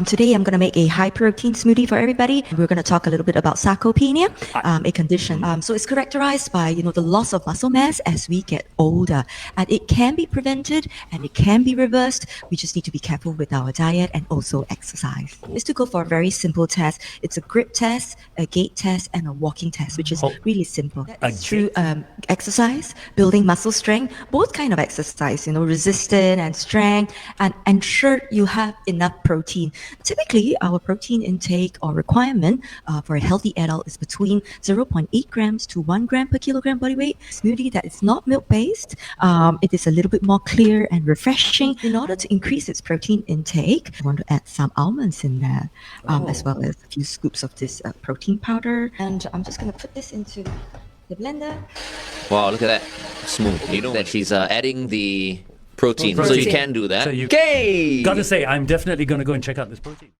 Today I'm going to make a high protein smoothie for everybody. We're going to talk a little bit about sarcopenia, a condition. So it's characterized by, the loss of muscle mass as we get older. And it can be prevented and it can be reversed. We just need to be careful with our diet and also exercise. It's to go for a very simple test. It's a grip test, a gait test, and a walking test, which is really simple. It's through exercise, building muscle strength, both kind of exercise, resistance and strength, and ensure you have enough protein. Typically, our protein intake or requirement for a healthy adult is between 0.8 grams to 1 gram per kilogram body weight. Smoothie that is not milk-based, it is a little bit more clear and refreshing. In order to increase its protein intake, I want to add some almonds in there, as well as a few scoops of this protein powder. And I'm just going to put this into the blender. Wow, look at that. Smooth. You know that she's adding the protein, so you can do that. So Okay! Gotta say, I'm definitely gonna go and check out this protein.